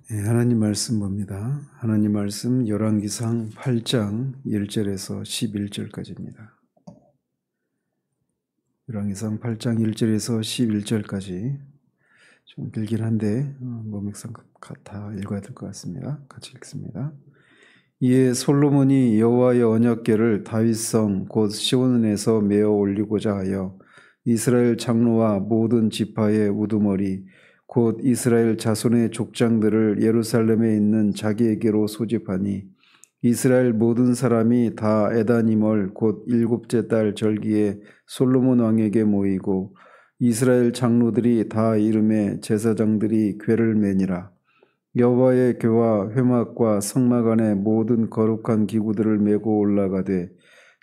하나님 말씀 봅니다. 하나님 말씀 열왕기상 8장 1절에서 11절까지입니다. 열왕기상 8장 1절에서 11절까지 좀 길긴 한데 목맥상 다 읽어야 될 것 같습니다. 같이 읽습니다. 이에 솔로몬이 여호와의 언약궤를 다윗성 곧 시온에서 메어 올리고자 하여 이스라엘 장로와 모든 지파의 우두머리 곧 이스라엘 자손의 족장들을 예루살렘에 있는 자기에게로 소집하니 이스라엘 모든 사람이 다 에다님을 곧 일곱째 달 절기에 솔로몬 왕에게 모이고 이스라엘 장로들이 다 이름에 제사장들이 궤를 매니라. 여호와의 궤와 회막과 성막 안에 모든 거룩한 기구들을 메고 올라가되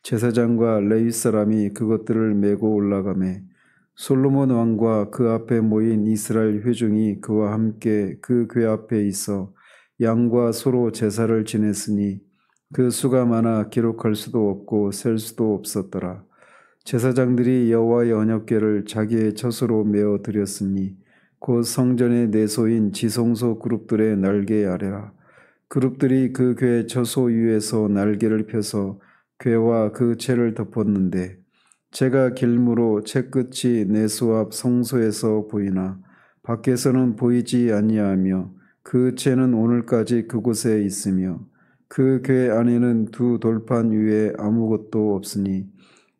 제사장과 레위 사람이 그것들을 메고 올라가매 솔로몬 왕과 그 앞에 모인 이스라엘 회중이 그와 함께 그 궤 앞에 있어 양과 소로 제사를 지냈으니 그 수가 많아 기록할 수도 없고 셀 수도 없었더라. 제사장들이 여호와의 언약궤를 자기의 젖으로 메어 드렸으니 곧 성전의 내소인 지성소 그룹들의 날개 아래라. 그룹들이 그 궤 젖소 위에서 날개를 펴서 궤와 그 채를 덮었는데 채가 길므로 채 끝이 내소 앞 성소에서 보이나 밖에서는 보이지 아니하며 그 채는 오늘까지 그곳에 있으며 그 궤 안에는 두 돌판 위에 아무것도 없으니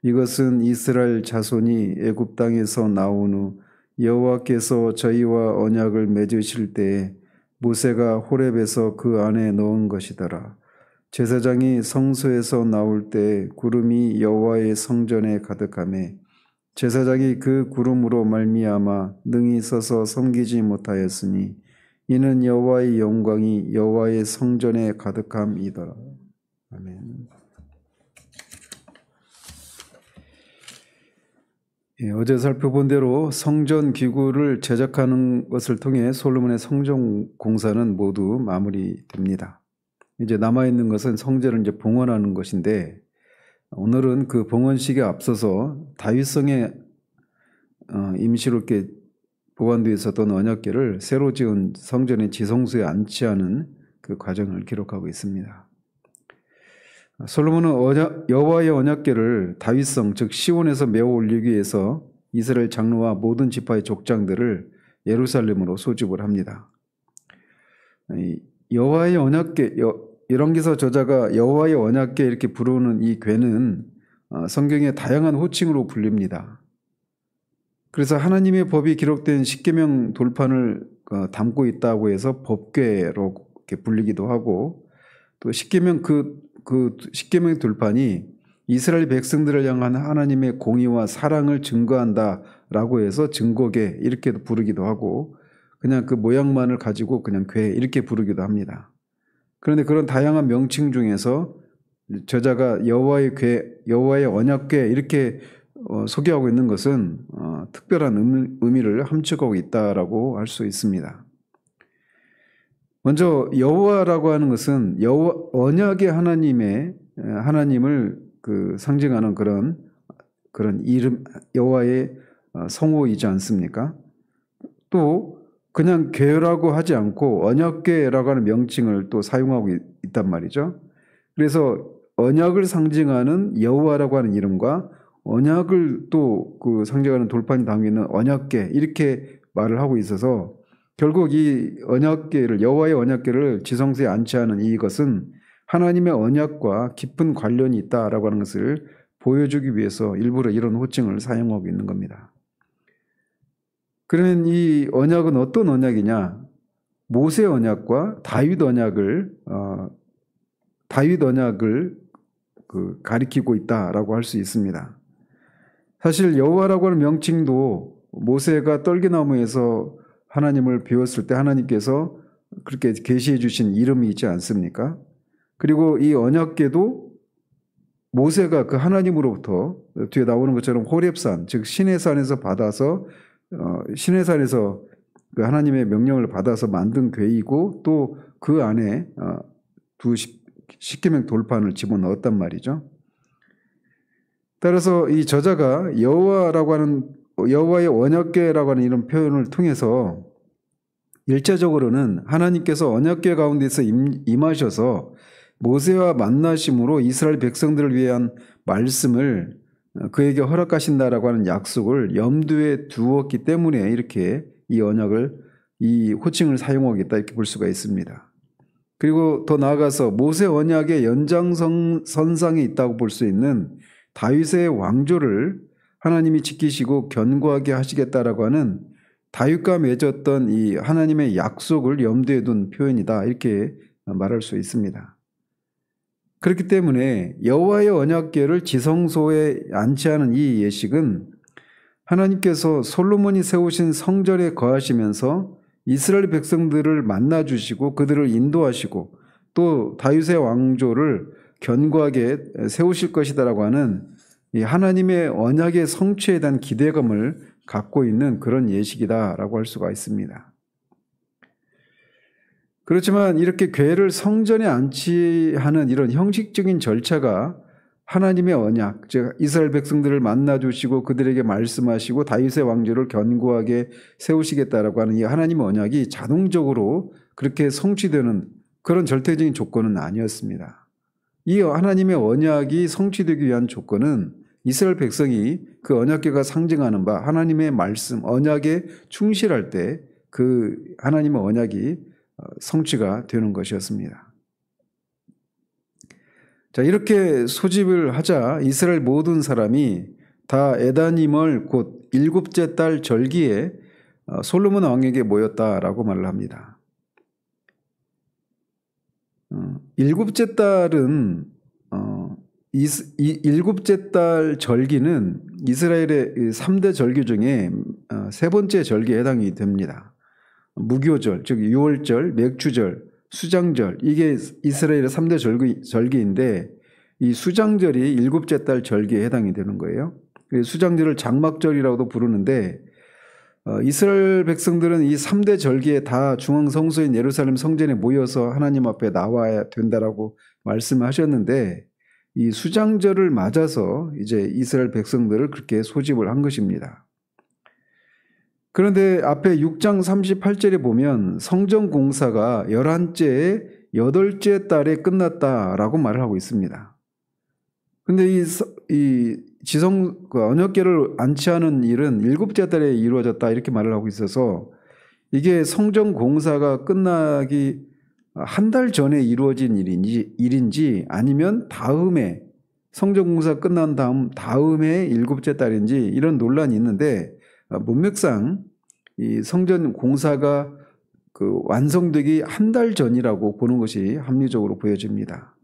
이것은 이스라엘 자손이 애굽 땅에서 나온 후 여호와께서 저희와 언약을 맺으실 때에 모세가 호렙에서 그 안에 넣은 것이더라. 제사장이 성소에서 나올 때 구름이 여호와의 성전에 가득하매 제사장이 그 구름으로 말미암아 능히 서서 섬기지 못하였으니 이는 여호와의 영광이 여호와의 성전에 가득함이더라. 아멘. 어제 살펴본 대로 성전 기구를 제작하는 것을 통해 솔로몬의 성전 공사는 모두 마무리됩니다. 이제 남아있는 것은 성전을 이제 봉헌하는 것인데 오늘은 그 봉헌식에 앞서서 다윗성에 임시로 이렇게 보관되어 있었던 언약궤를 새로 지은 성전의 지성소에 안치하는 그 과정을 기록하고 있습니다. 솔로몬은 여호와의 언약궤를 다윗성 즉 시온에서 메어 올리기 위해서 이스라엘 장로와 모든 지파의 족장들을 예루살렘으로 소집을 합니다. 여호와의 언약궤, 열왕기서 저자가 여호와의 언약궤 이렇게 부르는 이 궤는 성경의 다양한 호칭으로 불립니다. 그래서 하나님의 법이 기록된 십계명 돌판을 담고 있다고 해서 법궤로 이렇게 불리기도 하고 또 십계명 그 십계명 돌판이 이스라엘 백성들을 향한 하나님의 공의와 사랑을 증거한다라고 해서 증거궤 이렇게도 부르기도 하고 그냥 그 모양만을 가지고 그냥 궤 이렇게 부르기도 합니다. 그런데 그런 다양한 명칭 중에서 저자가 여호와의 궤, 여호와의 언약궤 이렇게 소개하고 있는 것은 특별한 의미를 함축하고 있다라고 할 수 있습니다. 먼저 여호와라고 하는 것은 언약의 하나님을 그 상징하는 그런 이름 여호와의 성호이지 않습니까? 또 그냥 궤라고 하지 않고 언약궤라고 하는 명칭을 또 사용하고 있단 말이죠. 그래서 언약을 상징하는 여호와라고 하는 이름과 언약을 또 그 상징하는 돌판이 담겨 있는 언약궤 이렇게 말을 하고 있어서 결국 이 언약궤를 여호와의 언약궤를 지성소에 안치하는 이것은 하나님의 언약과 깊은 관련이 있다라고 하는 것을 보여주기 위해서 일부러 이런 호칭을 사용하고 있는 겁니다. 그러면 이 언약은 어떤 언약이냐? 모세 언약과 다윗 언약을 가리키고 있다라고 할 수 있습니다. 사실 여호와라고 하는 명칭도 모세가 떨기나무에서 하나님을 배웠을 때 하나님께서 그렇게 계시해 주신 이름이 있지 않습니까? 그리고 이 언약궤도 모세가 그 하나님으로부터 뒤에 나오는 것처럼 호렙산 즉 시내산에서 받아서 시내산에서 그 하나님의 명령을 받아서 만든 궤이고 또 그 안에 두 십계명 돌판을 집어넣었단 말이죠. 따라서 이 저자가 여호와의 언약궤라고 하는 이런 표현을 통해서 일차적으로는 하나님께서 언약궤 가운데서 임하셔서 모세와 만나심으로 이스라엘 백성들을 위한 말씀을 그에게 허락하신다라고 하는 약속을 염두에 두었기 때문에 이렇게 이 언약을, 이 호칭을 사용하겠다 이렇게 볼 수가 있습니다. 그리고 더 나아가서 모세 언약의 연장선상에 있다고 볼 수 있는 다윗의 왕조를 하나님이 지키시고 견고하게 하시겠다라고 하는 다윗과 맺었던 이 하나님의 약속을 염두에 둔 표현이다 이렇게 말할 수 있습니다. 그렇기 때문에 여호와의 언약궤를 지성소에 안치하는 이 예식은 하나님께서 솔로몬이 세우신 성전에 거하시면서 이스라엘 백성들을 만나주시고 그들을 인도하시고 또 다윗의 왕조를 견고하게 세우실 것이다라고 하는 이 하나님의 언약의 성취에 대한 기대감을 갖고 있는 그런 예식이다라고 할 수가 있습니다. 그렇지만 이렇게 궤를 성전에 안치하는 이런 형식적인 절차가 하나님의 언약, 즉 이스라엘 백성들을 만나주시고 그들에게 말씀하시고 다윗의 왕조를 견고하게 세우시겠다라고 하는 이 하나님의 언약이 자동적으로 그렇게 성취되는 그런 절대적인 조건은 아니었습니다. 이 하나님의 언약이 성취되기 위한 조건은 이스라엘 백성이 그 언약궤가 상징하는 바 하나님의 말씀, 언약에 충실할 때 그 하나님의 언약이 성취가 되는 것이었습니다. 자, 이렇게 소집을 하자 이스라엘 모든 사람이 다 에다님을 곧 일곱째 달 절기에 솔로몬 왕에게 모였다라고 말을 합니다. 일곱째 달은 일곱째 달 절기는 이스라엘의 3대 절기 중에 세 번째 절기에 해당이 됩니다. 무교절, 즉 유월절, 맥주절, 수장절, 이게 이스라엘의 3대 절기인데 이 수장절이 일곱째 달 절기에 해당이 되는 거예요. 수장절을 장막절이라고도 부르는데 이스라엘 백성들은 이 3대 절기에 다 중앙성소인 예루살렘 성전에 모여서 하나님 앞에 나와야 된다라고 말씀하셨는데 이 수장절을 맞아서 이제 이스라엘 백성들을 그렇게 소집을 한 것입니다. 그런데 앞에 6장 38절에 보면 성전 공사가 11째에 8째 달에 끝났다라고 말을 하고 있습니다. 근데 이 언약궤를 안치하는 일은 7째 달에 이루어졌다 이렇게 말을 하고 있어서 이게 성전 공사가 끝나기 한 달 전에 이루어진 일인지 아니면 다음에 성전 공사 끝난 다음에 7째 달인지 이런 논란이 있는데 문맥상 이 성전 공사가 그 완성되기 한 달 전이라고 보는 것이 합리적으로 보여집니다.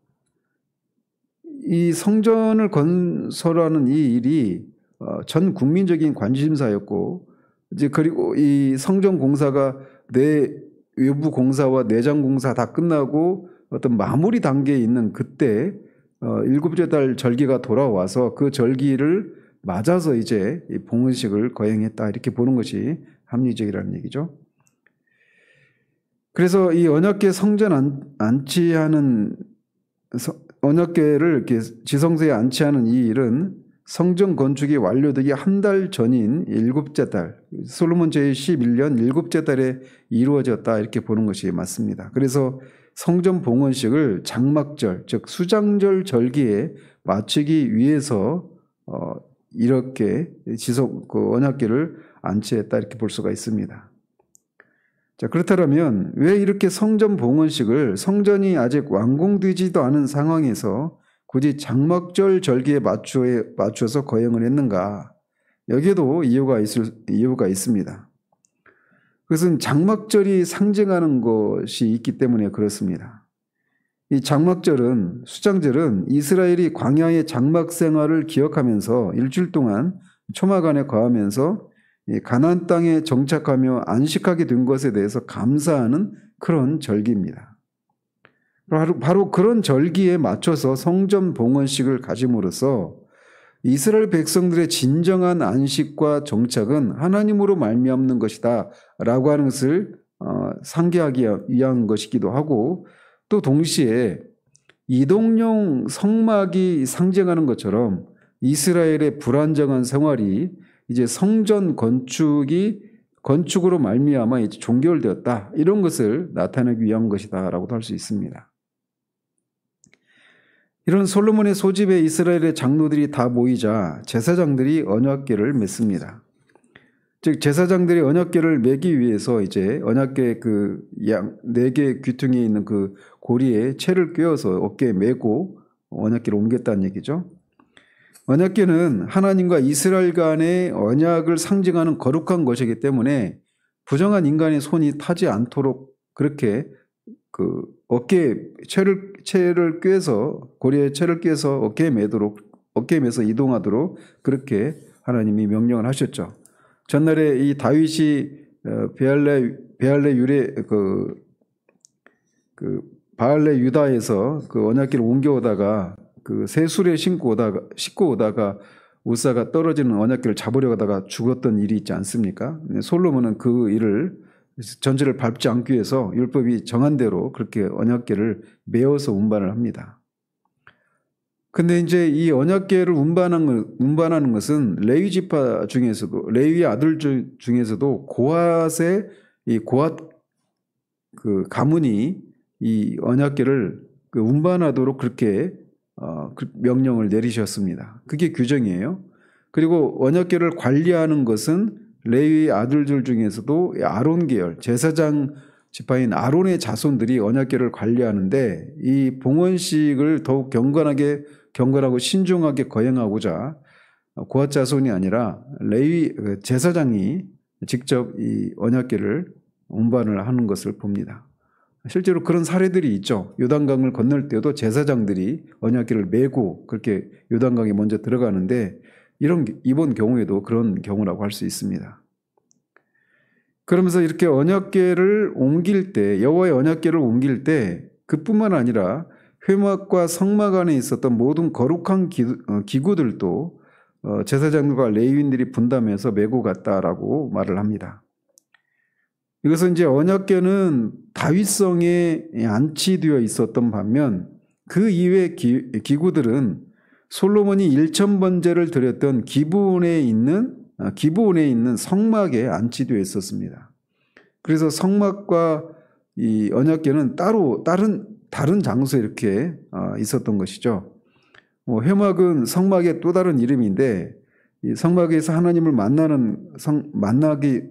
이 성전을 건설하는 이 일이 전 국민적인 관심사였고 이제 그리고 이 성전 공사가 외부 공사와 내장 공사 다 끝나고 어떤 마무리 단계에 있는 그때 7째 달 절기가 돌아와서 그 절기를 맞아서 이제 봉헌식을 거행했다 이렇게 보는 것이 합리적이라는 얘기죠. 그래서 이 언약궤 성전 안치하는 언약궤를 이렇게 지성소에 안치하는 이 일은 성전 건축이 완료되기 한 달 전인 7째 달, 솔로몬 제11년 7째 달에 이루어졌다 이렇게 보는 것이 맞습니다. 그래서 성전 봉헌식을 장막절, 즉 수장절 절기에 마치기 위해서 이렇게 언약궤를 안치했다 이렇게 볼 수가 있습니다. 자, 그렇다면 왜 이렇게 성전 봉헌식을 성전이 아직 완공되지도 않은 상황에서 굳이 장막절 절기에 맞춰서 거행을 했는가? 여기에도 이유가 있습니다. 그것은 장막절이 상징하는 것이 있기 때문에 그렇습니다. 이 장막절은, 수장절은 이스라엘이 광야의 장막 생활을 기억하면서 일주일 동안 초막 안에 거하면서 가나안 땅에 정착하며 안식하게 된 것에 대해서 감사하는 그런 절기입니다. 바로 그런 절기에 맞춰서 성전 봉헌식을 가짐으로써 이스라엘 백성들의 진정한 안식과 정착은 하나님으로 말미암는 것이다 라고 하는 것을 상기하기 위한 것이기도 하고 또 동시에 이동용 성막이 상징하는 것처럼 이스라엘의 불안정한 생활이 이제 성전 건축이 건축으로 말미암아 이제 종결되었다. 이런 것을 나타내기 위한 것이다라고도 할 수 있습니다. 이런 솔로몬의 소집에 이스라엘의 장로들이 다 모이자 제사장들이 언약궤를 맺습니다. 즉 제사장들이 언약궤를 매기 위해서 이제 언약궤 그 양 4개 귀퉁이에 있는 그 고리에 채를 꿰어서 어깨에 메고 언약궤를 옮겼다는 얘기죠. 언약궤는 하나님과 이스라엘 간의 언약을 상징하는 거룩한 것이기 때문에 부정한 인간의 손이 타지 않도록 그렇게 그 어깨에 채를 꿰서 고리에 채를 꿰서 어깨에 매서 이동하도록 그렇게 하나님이 명령을 하셨죠. 전날에 이 다윗이 베알레 유레 바알레 유다에서 그 언약궤를 옮겨오다가 그 새술에 싣고 오다가 우사가 떨어지는 언약궤를 잡으려고 하다가 죽었던 일이 있지 않습니까? 솔로몬은 그 일을 전체를 밟지 않기 위해서 율법이 정한 대로 그렇게 언약궤를 메어서 운반을 합니다. 근데 이제 이 언약궤를 운반하는 것은 레위 지파 중에서도 레위 아들 중에서도 고핫의 이 고핫 그 가문이 이 언약궤를 그 운반하도록 그렇게 명령을 내리셨습니다. 그게 규정이에요. 그리고 언약궤를 관리하는 것은 레위 아들들 중에서도 아론 계열 제사장 지파인 아론의 자손들이 언약궤를 관리하는데 이 봉헌식을 더욱 경건하고 신중하게 거행하고자 고핫 자손이 아니라 레위 제사장이 직접 이 언약궤를 운반을 하는 것을 봅니다. 실제로 그런 사례들이 있죠. 요단강을 건널 때도 제사장들이 언약궤를 메고 그렇게 요단강에 먼저 들어가는데 이번 경우에도 그런 경우라고 할 수 있습니다. 그러면서 이렇게 언약궤를 옮길 때 여호와의 언약궤를 옮길 때 그뿐만 아니라 회막과 성막 안에 있었던 모든 거룩한 기구들도 제사장들과 레위인들이 분담해서 메고 갔다라고 말을 합니다. 이것은 이제 언약궤는 다윗성에 안치되어 있었던 반면 그 이외의 기구들은 솔로몬이 일천번제를 드렸던 기브온에 있는 성막에 안치되어 있었습니다. 그래서 성막과 이 언약궤는 따로 다른 장소에 이렇게 있었던 것이죠. 회막은 성막의 또 다른 이름인데 이 성막에서 하나님을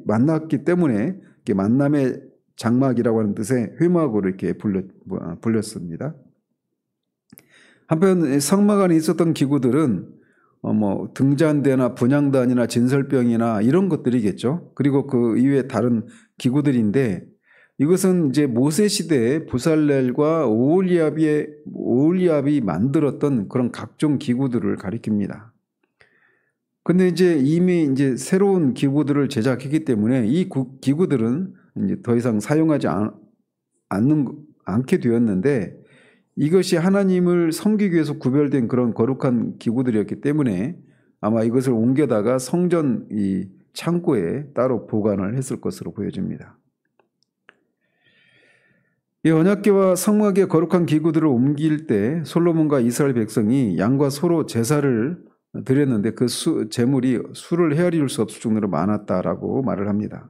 만났기 때문에 만남의 장막이라고 하는 뜻의 회막으로 이렇게 불렸습니다. 한편 성막 안에 있었던 기구들은 등잔대나 분향단이나 진설병이나 이런 것들이겠죠. 그리고 그 이외에 다른 기구들인데 이것은 이제 모세 시대에 부살렐과 오홀리압이 만들었던 그런 각종 기구들을 가리킵니다. 근데 이제 이미 이제 새로운 기구들을 제작했기 때문에 이 기구들은 이제 더 이상 사용하지 않게 되었는데 이것이 하나님을 섬기기 위해서 구별된 그런 거룩한 기구들이었기 때문에 아마 이것을 옮겨다가 성전 이 창고에 따로 보관을 했을 것으로 보여집니다. 이 언약궤와 성막의 거룩한 기구들을 옮길 때 솔로몬과 이스라엘 백성이 양과 소로 제사를 드렸는데 그 제물이 수를 헤아릴 수 없을 정도로 많았다라고 말을 합니다.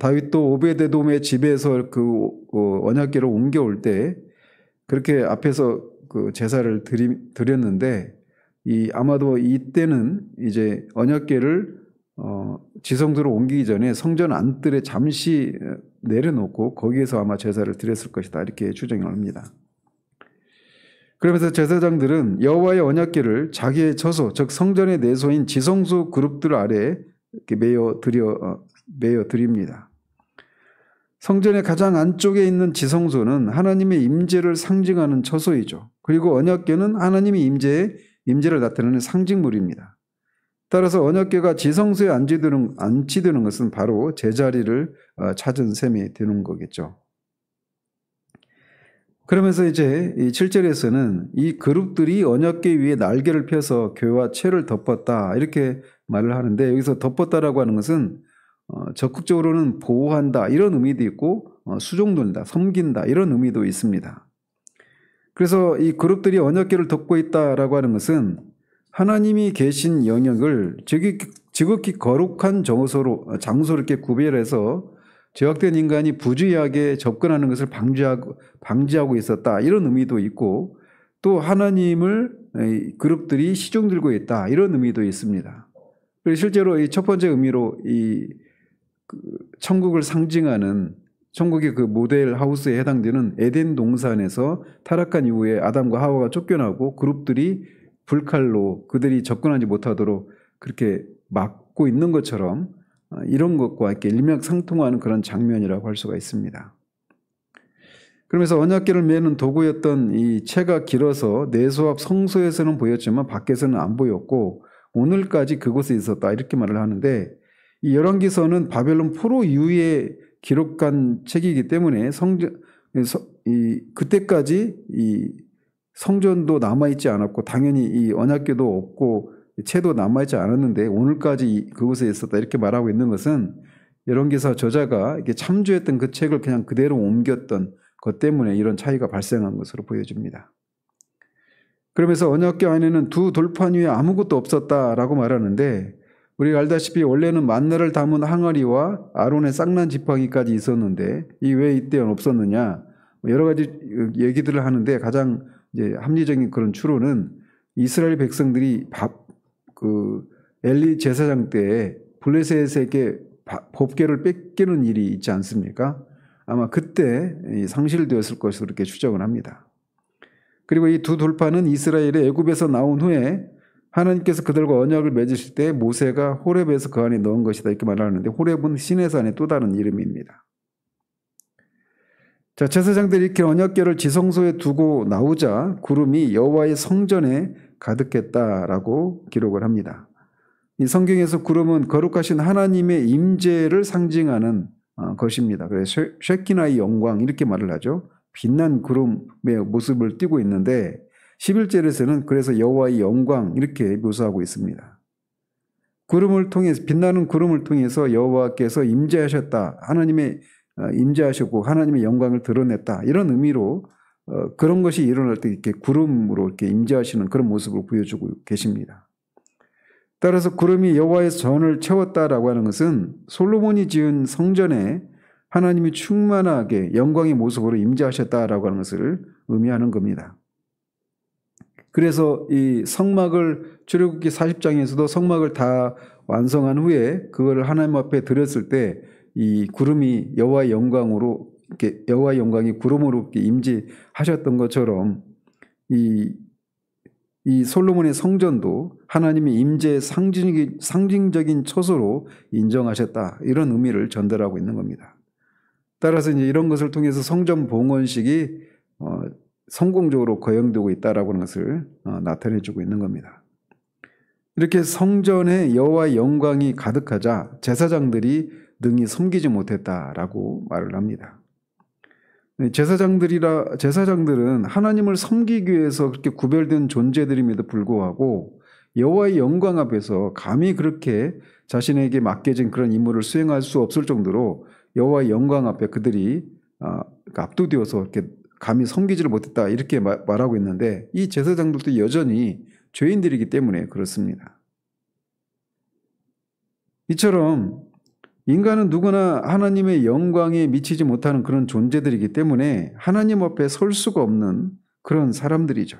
다윗도 오베데돔의 집에서 그 언약궤를 옮겨올 때 그렇게 앞에서 그 제사를 드렸는데 아마도 이때는 이제 언약궤를 지성소로 옮기기 전에 성전 안뜰에 잠시 내려놓고 거기에서 아마 제사를 드렸을 것이다 이렇게 추정을 합니다. 그러면서 제사장들은 여호와의 언약궤를 자기의 처소 즉 성전의 내소인 지성소 그룹들 아래에 이렇게 메어 드립니다. 성전의 가장 안쪽에 있는 지성소는 하나님의 임재를 상징하는 처소이죠. 그리고 언약궤는 하나님의 임재를 나타내는 상징물입니다. 따라서 언약궤가 지성소에 안치되는 것은 바로 제자리를 찾은 셈이 되는 거겠죠. 그러면서 이제 이 7절에서는 이 그룹들이 언약궤 위에 날개를 펴서 궤와 채를 덮었다 이렇게 말을 하는데 여기서 덮었다라고 하는 것은 적극적으로는 보호한다 이런 의미도 있고 수종돈다 섬긴다 이런 의미도 있습니다. 그래서 이 그룹들이 언약궤를 덮고 있다라고 하는 것은 하나님이 계신 영역을 지극히 거룩한 장소로 이렇게 구별해서 죄악된 인간이 부주의하게 접근하는 것을 방지하고 있었다. 이런 의미도 있고, 또 하나님을 그룹들이 시중들고 있다. 이런 의미도 있습니다. 그리고 실제로 이 첫 번째 의미로 이 천국을 상징하는 천국의 그 모델 하우스에 해당되는 에덴 동산에서 타락한 이후에 아담과 하와가 쫓겨나고 그룹들이 불칼로 그들이 접근하지 못하도록 그렇게 막고 있는 것처럼 이런 것과 이렇게 일맥상통하는 그런 장면이라고 할 수가 있습니다. 그러면서 언약궤를 매는 도구였던 이 채가 길어서 내수 앞 성소에서는 보였지만 밖에서는 안 보였고 오늘까지 그곳에 있었다 이렇게 말을 하는데, 이 열왕기서는 바벨론 포로 이후에 기록한 책이기 때문에 그때까지 이 성전도 남아있지 않았고 당연히 이 언약궤도 없고 채도 남아있지 않았는데 오늘까지 그곳에 있었다 이렇게 말하고 있는 것은 열왕기서 저자가 이렇게 참조했던 그 책을 그냥 그대로 옮겼던 것 때문에 이런 차이가 발생한 것으로 보여집니다. 그러면서 언약궤 안에는 두 돌판 위에 아무것도 없었다라고 말하는데, 우리가 알다시피 원래는 만나를 담은 항아리와 아론의 쌍난 지팡이까지 있었는데 이 왜 이때는 없었느냐, 여러 가지 얘기들을 하는데 가장 이제 합리적인 그런 추론은 이스라엘 백성들이 엘리 제사장 때 블레셋에게 법궤를 뺏기는 일이 있지 않습니까? 아마 그때 상실되었을 것으로 이렇게 추정을 합니다. 그리고 이 두 돌판은 이스라엘이 애굽에서 나온 후에 하나님께서 그들과 언약을 맺으실 때 모세가 호렙에서 그 안에 넣은 것이다 이렇게 말하는데, 호렙은 신의 산의 또 다른 이름입니다. 자, 제사장들이 이렇게 언약궤를 지성소에 두고 나오자 구름이 여호와의 성전에 가득했다라고 기록을 합니다. 이 성경에서 구름은 거룩하신 하나님의 임재를 상징하는 것입니다. 그래서 쉐키나의 영광 이렇게 말을 하죠. 빛난 구름의 모습을 띠고 있는데 11절에서는 그래서 여호와의 영광 이렇게 묘사하고 있습니다. 구름을 통해서, 빛나는 구름을 통해서 여호와께서 임재하셨다, 하나님의 임재하셨고 하나님의 영광을 드러냈다, 이런 의미로 그런 것이 일어날 때 이렇게 구름으로 이렇게 임재하시는 그런 모습을 보여주고 계십니다. 따라서 구름이 여호와의 전을 채웠다라고 하는 것은 솔로몬이 지은 성전에 하나님이 충만하게 영광의 모습으로 임재하셨다라고 하는 것을 의미하는 겁니다. 그래서 이 성막을 출애굽기 40장에서도 성막을 다 완성한 후에 그걸 하나님 앞에 드렸을 때 이 구름이 여호와의 영광으로 이렇게 여호와의 영광이 구름으로 이렇게 임재하셨던 것처럼 이 솔로몬의 성전도 하나님의 임재의 상징적인 처소로 인정하셨다, 이런 의미를 전달하고 있는 겁니다. 따라서 이제 이런 것을 통해서 성전 봉헌식이 성공적으로 거행되고 있다라고 하는 것을 나타내주고 있는 겁니다. 이렇게 성전에 여호와의 영광이 가득하자 제사장들이 능히 섬기지 못했다라고 말을 합니다. 제사장들은 하나님을 섬기기 위해서 그렇게 구별된 존재들임에도 불구하고 여호와의 영광 앞에서 감히 그렇게 자신에게 맡겨진 그런 임무를 수행할 수 없을 정도로 여호와의 영광 앞에 그들이 압도되어서 이렇게 감히 섬기지를 못했다 이렇게 말하고 있는데, 이 제사장들도 여전히 죄인들이기 때문에 그렇습니다. 이처럼 인간은 누구나 하나님의 영광에 미치지 못하는 그런 존재들이기 때문에 하나님 앞에 설 수가 없는 그런 사람들이죠.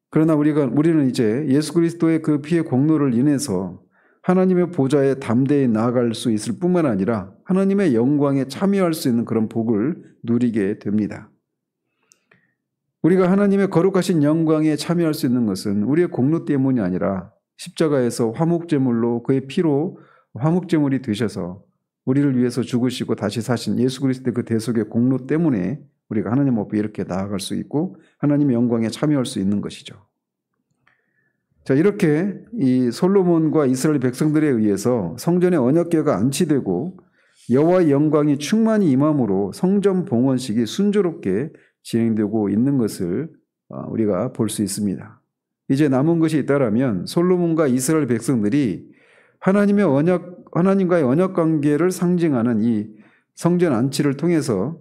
그러나 우리는 이제 예수 그리스도의 그 피의 공로를 인해서 하나님의 보좌에 담대히 나아갈 수 있을 뿐만 아니라 하나님의 영광에 참여할 수 있는 그런 복을 누리게 됩니다. 우리가 하나님의 거룩하신 영광에 참여할 수 있는 것은 우리의 공로 때문이 아니라 십자가에서 화목제물로 그의 피로 화목제물이 되셔서 우리를 위해서 죽으시고 다시 사신 예수 그리스도의 그 대속의 공로 때문에 우리가 하나님 앞에 이렇게 나아갈 수 있고 하나님의 영광에 참여할 수 있는 것이죠. 자, 이렇게 이 솔로몬과 이스라엘 백성들에 의해서 성전의 언약궤가 안치되고 여호와의 영광이 충만히 임함으로 성전 봉헌식이 순조롭게 진행되고 있는 것을 우리가 볼 수 있습니다. 이제 남은 것이 있다라면 솔로몬과 이스라엘 백성들이 하나님과의 언약 관계를 상징하는 이 성전 안치를 통해서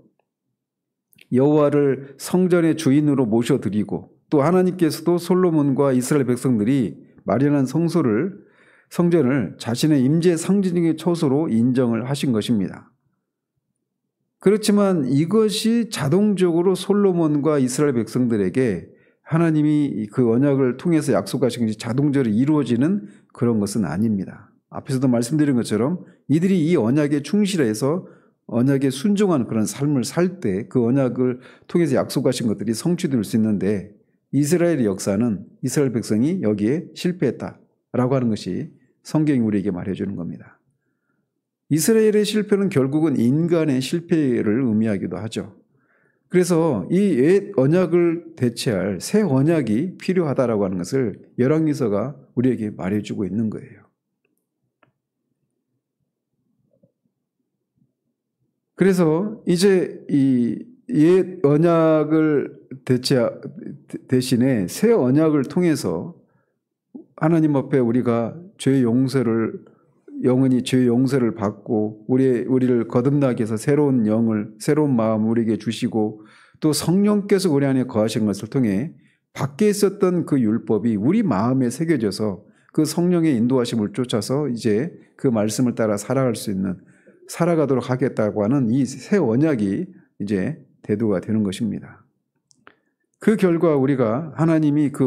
여호와를 성전의 주인으로 모셔드리고, 또 하나님께서도 솔로몬과 이스라엘 백성들이 마련한 성소를 성전을 자신의 임재 상징의 초소로 인정을 하신 것입니다. 그렇지만 이것이 자동적으로 솔로몬과 이스라엘 백성들에게 하나님이 그 언약을 통해서 약속하신 것이 자동적으로 이루어지는 그런 것은 아닙니다. 앞에서도 말씀드린 것처럼 이들이 이 언약에 충실해서 언약에 순종하는 그런 삶을 살 때 그 언약을 통해서 약속하신 것들이 성취될 수 있는데 이스라엘의 역사는 이스라엘 백성이 여기에 실패했다라고 하는 것이 성경이 우리에게 말해주는 겁니다. 이스라엘의 실패는 결국은 인간의 실패를 의미하기도 하죠. 그래서 이 옛 언약을 대체할 새 언약이 필요하다라고 하는 것을 열왕기서가 우리에게 말해주고 있는 거예요. 그래서 이제 이 옛 언약을 대신에 새 언약을 통해서 하나님 앞에 우리가 죄의 용서를 영원히 죄의 용서를 받고 우리를 거듭나게 해서 새로운 새로운 마음을 우리에게 주시고 또 성령께서 우리 안에 거하신 것을 통해 밖에 있었던 그 율법이 우리 마음에 새겨져서 그 성령의 인도하심을 쫓아서 이제 그 말씀을 따라 살아가도록 하겠다고 하는 이 새 언약이 이제 대두가 되는 것입니다. 그 결과 우리가 하나님이 그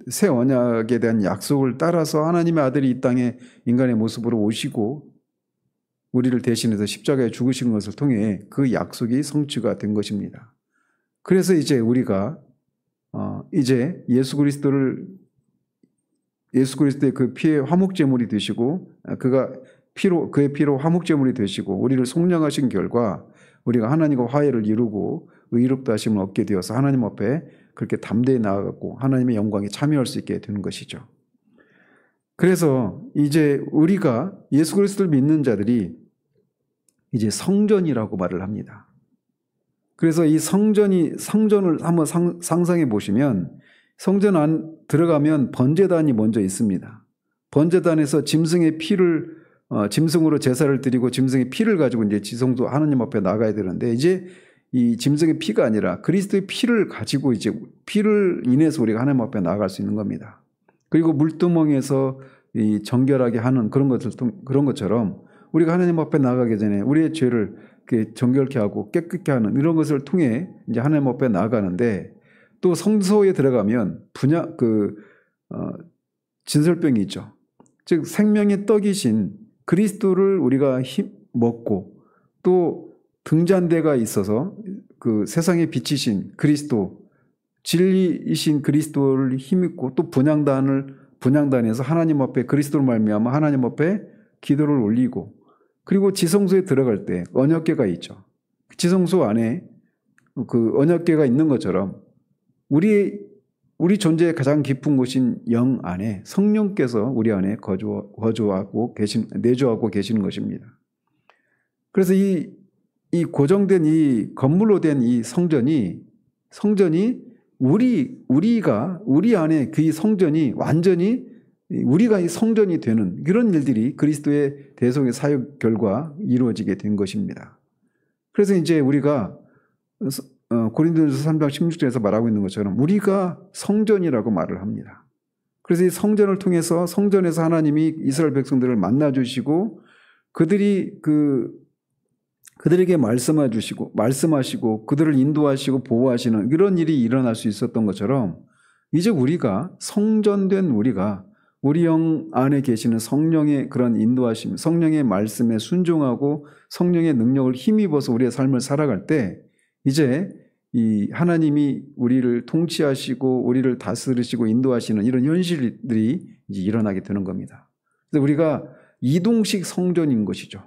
새 언약에 대한 약속을 따라서 하나님의 아들이 이 땅에 인간의 모습으로 오시고 우리를 대신해서 십자가에 죽으신 것을 통해 그 약속이 성취가 된 것입니다. 그래서 이제 우리가 이제 예수 그리스도의 그 피의 화목제물이 되시고 그의 피로 화목제물이 되시고 우리를 속량하신 결과 우리가 하나님과 화해를 이루고 의롭다 하심을 얻게 되어서 하나님 앞에 그렇게 담대히 나아가고 하나님의 영광에 참여할 수 있게 되는 것이죠. 그래서 이제 우리가 예수 그리스도를 믿는 자들이 이제 성전이라고 말을 합니다. 그래서 이 성전을 한번 상상해 보시면 성전 안 들어가면 번제단이 먼저 있습니다. 번제단에서 짐승으로 제사를 드리고 짐승의 피를 가지고 이제 지성소 하나님 앞에 나가야 되는데 이제 이 짐승의 피가 아니라 그리스도의 피를 가지고 이제 피를 인해서 우리가 하나님 앞에 나아갈 수 있는 겁니다. 그리고 물두멍에서 이 정결하게 하는 그런 것처럼 우리가 하나님 앞에 나아가기 전에 우리의 죄를 정결케 하고 깨끗게 하는 이런 것을 통해 이제 하나님 앞에 나아가는데 또 성소에 들어가면 진설병이 있죠. 즉 생명의 떡이신 그리스도를 우리가 먹고 또 등잔대가 있어서 그 세상의 빛이신 그리스도 진리이신 그리스도를 힘입고 또 분향단에서 하나님 앞에 그리스도를 말미암아 하나님 앞에 기도를 올리고 그리고 지성소에 들어갈 때 언약궤가 있죠. 지성소 안에 그 언약궤가 있는 것처럼 우리 존재의 가장 깊은 곳인 영 안에 성령께서 우리 안에 내주하고 계시는 것입니다. 그래서 이 고정된 이 건물로 된 이 성전이 우리 안에 그 성전이 완전히 우리가 이 성전이 되는 그런 일들이 그리스도의 대속의 사역 결과 이루어지게 된 것입니다. 그래서 이제 우리가 고린도전서 3장 16절에서 말하고 있는 것처럼 우리가 성전이라고 말을 합니다. 그래서 이 성전을 통해서 성전에서 하나님이 이스라엘 백성들을 만나 주시고 그들에게 말씀하시고 그들을 인도하시고 보호하시는 이런 일이 일어날 수 있었던 것처럼 이제 우리가 성전된 우리 영 안에 계시는 성령의 그런 인도하심, 성령의 말씀에 순종하고 성령의 능력을 힘입어서 우리의 삶을 살아갈 때 이제 이 하나님이 우리를 통치하시고 우리를 다스리시고 인도하시는 이런 현실들이 이제 일어나게 되는 겁니다. 그래서 우리가 이동식 성전인 것이죠.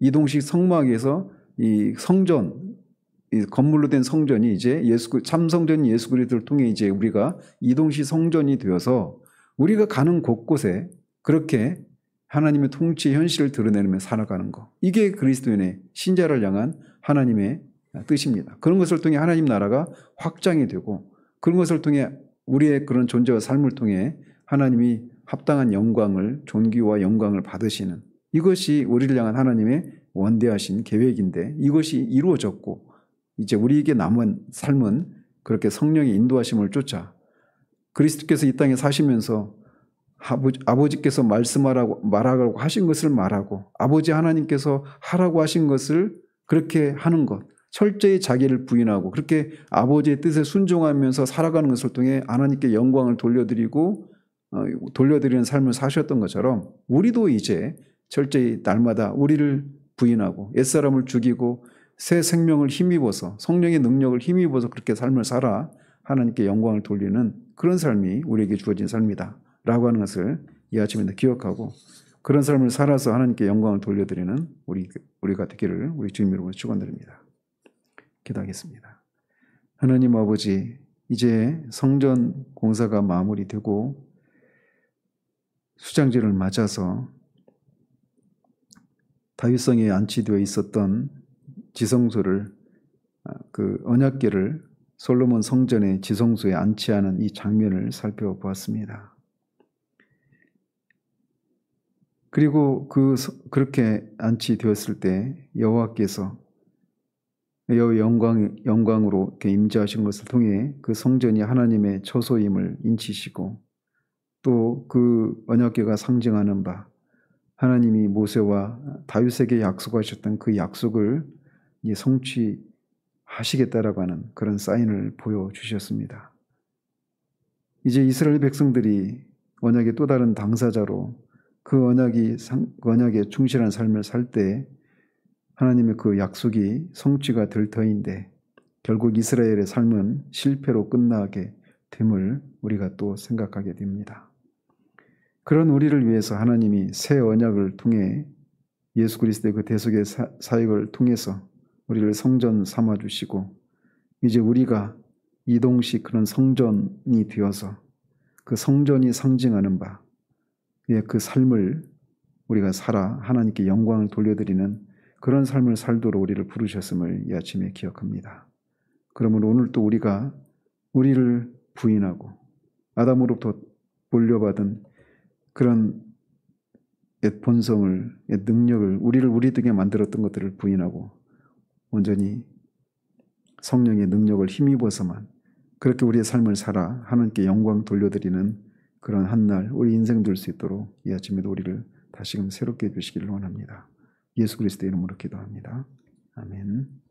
이동식 성막에서 이 성전, 이 건물로 된 성전이 이제 참 성전인 예수 그리스도를 통해 이제 우리가 이동식 성전이 되어서 우리가 가는 곳곳에 그렇게 하나님의 통치의 현실을 드러내며 살아가는 것. 이게 그리스도인의 신자를 향한 하나님의 뜻입니다. 그런 것을 통해 하나님 나라가 확장이 되고 그런 것을 통해 우리의 그런 존재와 삶을 통해 하나님이 합당한 영광을 존귀와 영광을 받으시는 이것이 우리를 향한 하나님의 원대하신 계획인데 이것이 이루어졌고 이제 우리에게 남은 삶은 그렇게 성령의 인도하심을 쫓아 그리스도께서 이 땅에 사시면서 아버지께서 말하라고 하신 것을 말하고 아버지 하나님께서 하라고 하신 것을 그렇게 하는 것, 철저히 자기를 부인하고 그렇게 아버지의 뜻에 순종하면서 살아가는 것을 통해 하나님께 영광을 돌려드리는 삶을 사셨던 것처럼 우리도 이제 철저히 날마다 우리를 부인하고 옛사람을 죽이고 새 생명을 힘입어서 성령의 능력을 힘입어서 그렇게 삶을 살아 하나님께 영광을 돌리는 그런 삶이 우리에게 주어진 삶이다 라고 하는 것을 이 아침에 기억하고 그런 삶을 살아서 하나님께 영광을 돌려드리는 우리가 되기를 우리 주님 이름으로 축원드립니다. 기도하겠습니다. 하나님 아버지, 이제 성전 공사가 마무리되고 수장제를 맞아서 다윗성에 안치되어 있었던 지성소를 그 언약궤를 솔로몬 성전의 지성소에 안치하는 이 장면을 살펴보았습니다. 그리고 그렇게 안치되었을 때 여호와께서 여호와의 영광으로 이렇게 임재하신 것을 통해 그 성전이 하나님의 처소임을 인치시고 또 그 언약궤가 상징하는 바 하나님이 모세와 다윗에게 약속하셨던 그 약속을 성취하시겠다라고 하는 그런 사인을 보여주셨습니다. 이제 이스라엘 백성들이 언약의 또 다른 당사자로 그 언약에 충실한 삶을 살 때 하나님의 그 약속이 성취가 될 터인데 결국 이스라엘의 삶은 실패로 끝나게 됨을 우리가 또 생각하게 됩니다. 그런 우리를 위해서 하나님이 새 언약을 통해 예수 그리스도의 그 대속의 사역을 통해서 우리를 성전 삼아주시고 이제 우리가 이동식 그런 성전이 되어서 그 성전이 상징하는 바 그 삶을 우리가 살아 하나님께 영광을 돌려드리는 그런 삶을 살도록 우리를 부르셨음을 이 아침에 기억합니다. 그러므로 오늘 또 우리가 우리를 부인하고 아담으로부터 물려받은 그런 옛 본성을, 옛 능력을 우리 등에 만들었던 것들을 부인하고 온전히 성령의 능력을 힘입어서만 그렇게 우리의 삶을 살아 하나님께 영광 돌려드리는 그런 한날 우리 인생 될 수 있도록 이 아침에도 우리를 다시금 새롭게 해주시기를 원합니다. 예수 그리스도의 이름으로 기도합니다. 아멘.